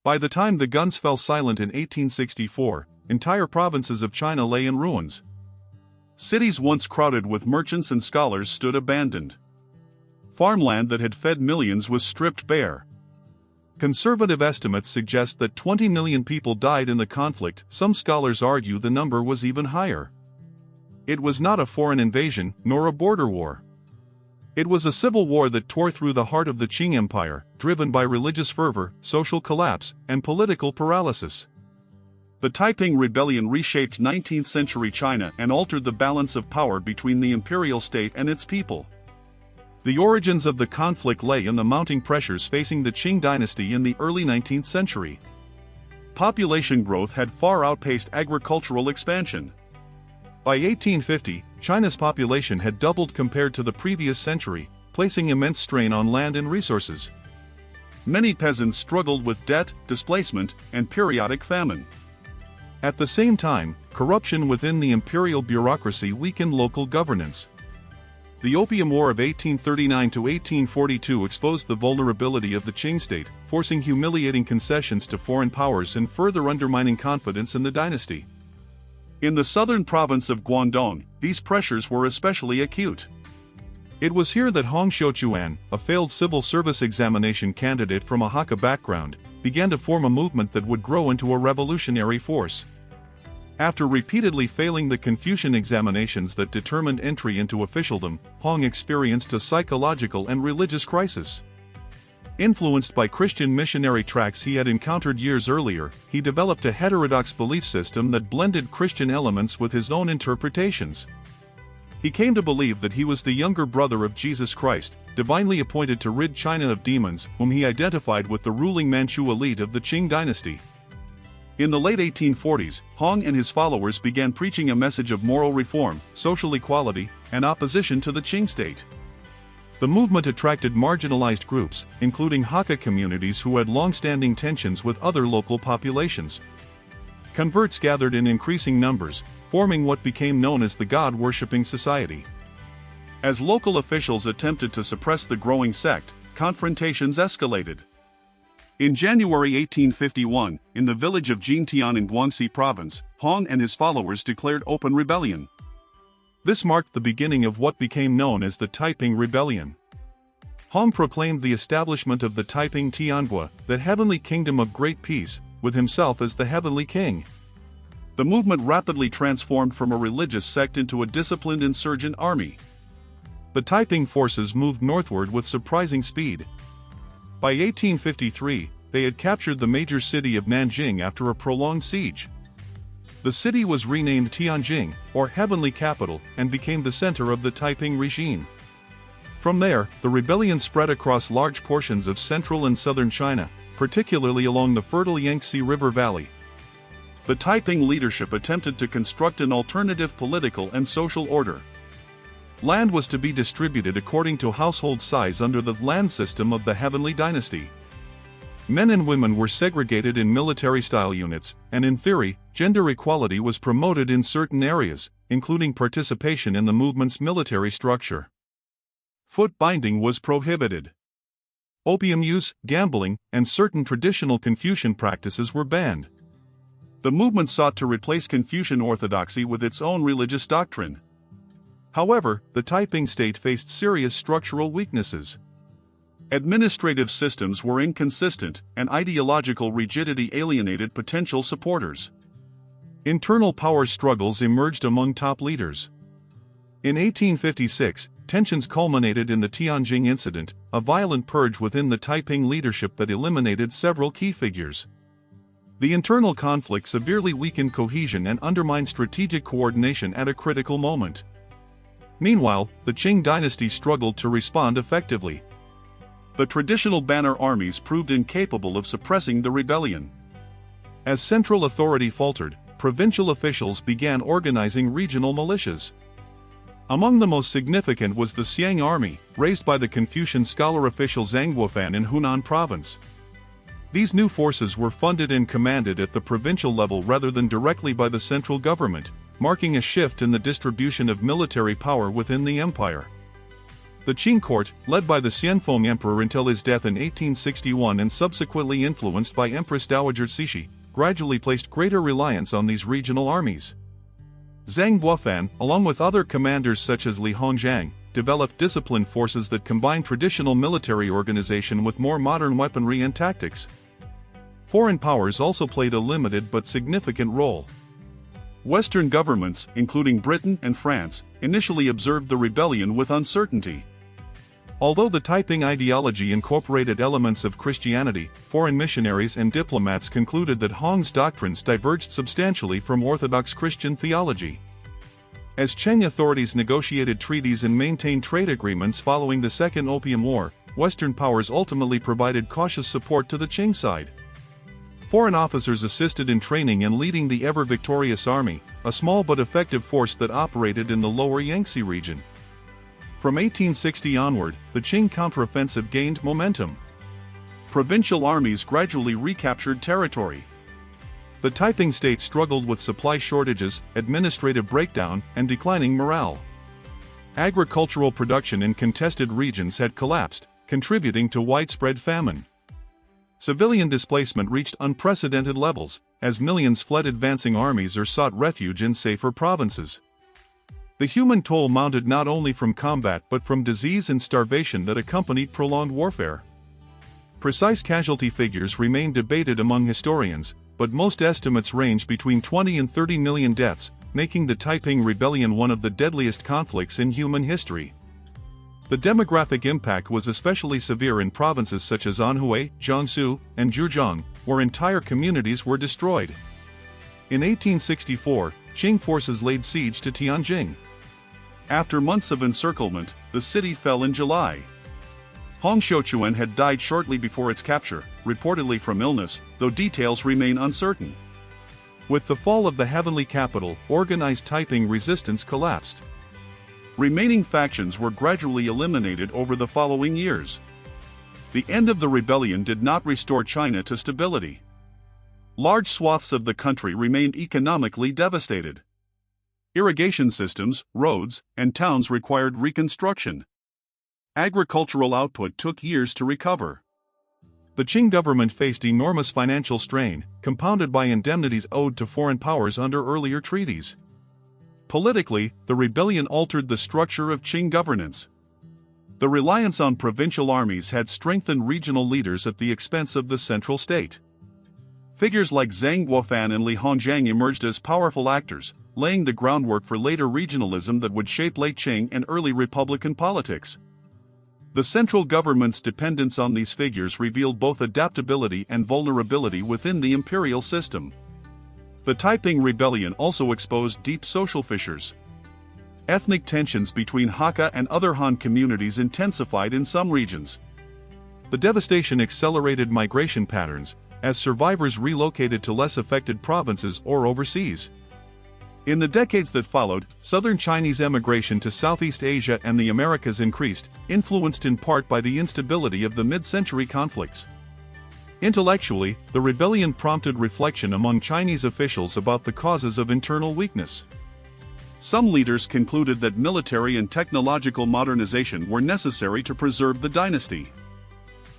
By the time the guns fell silent in 1864, entire provinces of China lay in ruins. Cities once crowded with merchants and scholars stood abandoned. Farmland that had fed millions was stripped bare. Conservative estimates suggest that 20 million people died in the conflict. Some scholars argue the number was even higher. It was not a foreign invasion, nor a border war. It was a civil war that tore through the heart of the Qing Empire, driven by religious fervor, social collapse, and political paralysis. The Taiping Rebellion reshaped 19th-century China and altered the balance of power between the imperial state and its people. The origins of the conflict lay in the mounting pressures facing the Qing Dynasty in the early 19th century. Population growth had far outpaced agricultural expansion. By 1850, China's population had doubled compared to the previous century, placing immense strain on land and resources. Many peasants struggled with debt, displacement, and periodic famine. At the same time, corruption within the imperial bureaucracy weakened local governance. The Opium War of 1839 to 1842 exposed the vulnerability of the Qing state, forcing humiliating concessions to foreign powers and further undermining confidence in the dynasty. In the southern province of Guangdong, these pressures were especially acute. It was here that Hong Xiuquan, a failed civil service examination candidate from a Hakka background, began to form a movement that would grow into a revolutionary force. After repeatedly failing the Confucian examinations that determined entry into officialdom, Hong experienced a psychological and religious crisis. Influenced by Christian missionary tracts he had encountered years earlier, he developed a heterodox belief system that blended Christian elements with his own interpretations. He came to believe that he was the younger brother of Jesus Christ, divinely appointed to rid China of demons, whom he identified with the ruling Manchu elite of the Qing Dynasty. In the late 1840s, Hong and his followers began preaching a message of moral reform, social equality, and opposition to the Qing state. The movement attracted marginalized groups, including Hakka communities who had long-standing tensions with other local populations. Converts gathered in increasing numbers, forming what became known as the God-worshipping society. As local officials attempted to suppress the growing sect, confrontations escalated. In January 1851, in the village of Jingtian in Guangxi province, Hong and his followers declared open rebellion. This marked the beginning of what became known as the Taiping Rebellion. Hong proclaimed the establishment of the Taiping Tianhua, the Heavenly Kingdom of Great Peace, with himself as the Heavenly King. The movement rapidly transformed from a religious sect into a disciplined insurgent army. The Taiping forces moved northward with surprising speed. By 1853, they had captured the major city of Nanjing after a prolonged siege. The city was renamed Tianjing, or Heavenly Capital, and became the center of the Taiping regime. From there, the rebellion spread across large portions of central and southern China, particularly along the fertile Yangtze River Valley. The Taiping leadership attempted to construct an alternative political and social order. Land was to be distributed according to household size under the land system of the Heavenly Dynasty. Men and women were segregated in military-style units, and in theory, gender equality was promoted in certain areas, including participation in the movement's military structure. Foot binding was prohibited. Opium use, gambling, and certain traditional Confucian practices were banned. The movement sought to replace Confucian orthodoxy with its own religious doctrine. However, the Taiping state faced serious structural weaknesses. Administrative systems were inconsistent, and ideological rigidity alienated potential supporters. Internal power struggles emerged among top leaders. In 1856, tensions culminated in the Tianjing incident, a violent purge within the Taiping leadership that eliminated several key figures. The internal conflict severely weakened cohesion and undermined strategic coordination at a critical moment. Meanwhile, the Qing dynasty struggled to respond effectively. The traditional banner armies proved incapable of suppressing the rebellion. As central authority faltered, provincial officials began organizing regional militias. Among the most significant was the Xiang army, raised by the Confucian scholar official Zhang Guofan in Hunan province. These new forces were funded and commanded at the provincial level rather than directly by the central government, marking a shift in the distribution of military power within the empire. The Qing court, led by the Xianfeng Emperor until his death in 1861 and subsequently influenced by Empress Dowager Cixi, gradually placed greater reliance on these regional armies. Zhang Guofan, along with other commanders such as Li Hongjiang, developed disciplined forces that combined traditional military organization with more modern weaponry and tactics. Foreign powers also played a limited but significant role. Western governments, including Britain and France, initially observed the rebellion with uncertainty. Although the Taiping ideology incorporated elements of Christianity, foreign missionaries and diplomats concluded that Hong's doctrines diverged substantially from Orthodox Christian theology. As Qing authorities negotiated treaties and maintained trade agreements following the Second Opium War, Western powers ultimately provided cautious support to the Qing side. Foreign officers assisted in training and leading the ever-victorious army, a small but effective force that operated in the lower Yangtze region. From 1860 onward, the Qing counteroffensive gained momentum. Provincial armies gradually recaptured territory. The Taiping state struggled with supply shortages, administrative breakdown, and declining morale. Agricultural production in contested regions had collapsed, contributing to widespread famine. Civilian displacement reached unprecedented levels, as millions fled advancing armies or sought refuge in safer provinces. The human toll mounted not only from combat but from disease and starvation that accompanied prolonged warfare. Precise casualty figures remain debated among historians, but most estimates range between 20 and 30 million deaths, making the Taiping Rebellion one of the deadliest conflicts in human history. The demographic impact was especially severe in provinces such as Anhui, Jiangsu, and Zhejiang, where entire communities were destroyed. In 1864, Qing forces laid siege to Tianjin. After months of encirclement, the city fell in July. Hong Xiuquan had died shortly before its capture, reportedly from illness, though details remain uncertain. With the fall of the heavenly capital, organized Taiping resistance collapsed. Remaining factions were gradually eliminated over the following years. The end of the rebellion did not restore China to stability. Large swaths of the country remained economically devastated. Irrigation systems, roads, and towns required reconstruction. Agricultural output took years to recover. The Qing government faced enormous financial strain, compounded by indemnities owed to foreign powers under earlier treaties. Politically, the rebellion altered the structure of Qing governance. The reliance on provincial armies had strengthened regional leaders at the expense of the central state. Figures like Zhang Guofan and Li Hongjiang emerged as powerful actors, laying the groundwork for later regionalism that would shape late Qing and early republican politics. The central government's dependence on these figures revealed both adaptability and vulnerability within the imperial system. The Taiping Rebellion also exposed deep social fissures. Ethnic tensions between Hakka and other Han communities intensified in some regions. The devastation accelerated migration patterns, as survivors relocated to less affected provinces or overseas. In the decades that followed, southern Chinese emigration to Southeast Asia and the Americas increased, influenced in part by the instability of the mid-century conflicts. Intellectually, the rebellion prompted reflection among Chinese officials about the causes of internal weakness. Some leaders concluded that military and technological modernization were necessary to preserve the dynasty.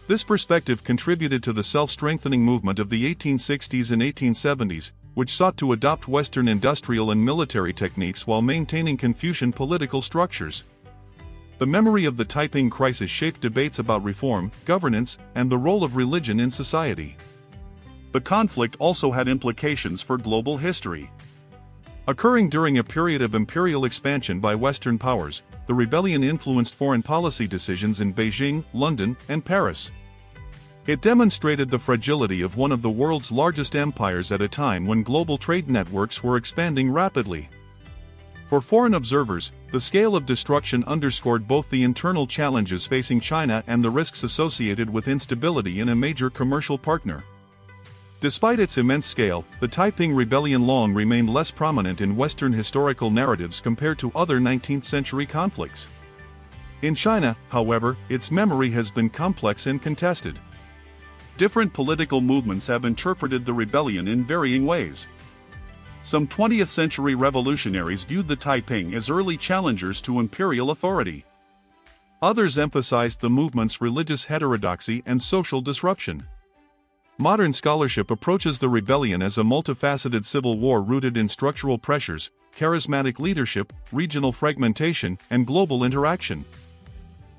This perspective contributed to the self-strengthening movement of the 1860s and 1870s, which sought to adopt Western industrial and military techniques while maintaining Confucian political structures. The memory of the Taiping crisis shaped debates about reform, governance, and the role of religion in society. The conflict also had implications for global history. Occurring during a period of imperial expansion by Western powers, the rebellion influenced foreign policy decisions in Beijing, London, and Paris. It demonstrated the fragility of one of the world's largest empires at a time when global trade networks were expanding rapidly. For foreign observers, the scale of destruction underscored both the internal challenges facing China and the risks associated with instability in a major commercial partner. Despite its immense scale, the Taiping Rebellion long remained less prominent in Western historical narratives compared to other 19th-century conflicts. In China, however, its memory has been complex and contested. Different political movements have interpreted the rebellion in varying ways. Some 20th-century revolutionaries viewed the Taiping as early challengers to imperial authority. Others emphasized the movement's religious heterodoxy and social disruption. Modern scholarship approaches the rebellion as a multifaceted civil war rooted in structural pressures, charismatic leadership, regional fragmentation, and global interaction.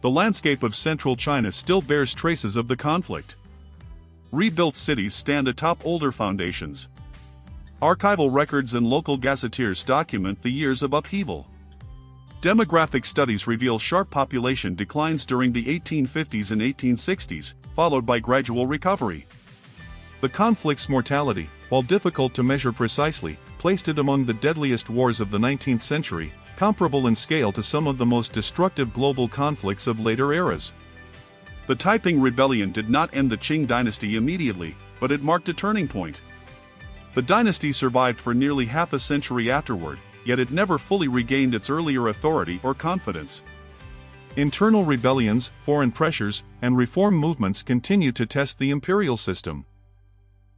The landscape of central China still bears traces of the conflict. Rebuilt cities stand atop older foundations. Archival records and local gazetteers document the years of upheaval. Demographic studies reveal sharp population declines during the 1850s and 1860s, followed by gradual recovery. The conflict's mortality, while difficult to measure precisely, placed it among the deadliest wars of the 19th century, comparable in scale to some of the most destructive global conflicts of later eras. The Taiping Rebellion did not end the Qing Dynasty immediately, but it marked a turning point. The dynasty survived for nearly half a century afterward, yet it never fully regained its earlier authority or confidence. Internal rebellions, foreign pressures, and reform movements continued to test the imperial system.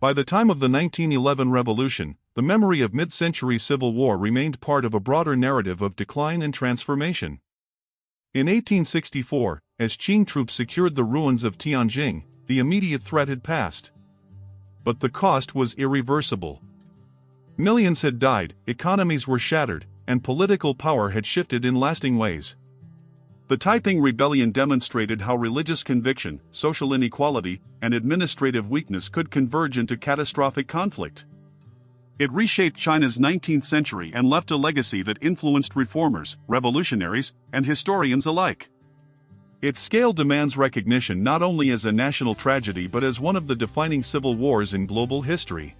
By the time of the 1911 revolution, the memory of mid-century civil war remained part of a broader narrative of decline and transformation. In 1864, as Qing troops secured the ruins of Tianjin, the immediate threat had passed. But the cost was irreversible. Millions had died, economies were shattered, and political power had shifted in lasting ways. The Taiping Rebellion demonstrated how religious conviction, social inequality, and administrative weakness could converge into catastrophic conflict. It reshaped China's 19th century and left a legacy that influenced reformers, revolutionaries, and historians alike. Its scale demands recognition not only as a national tragedy but as one of the defining civil wars in global history.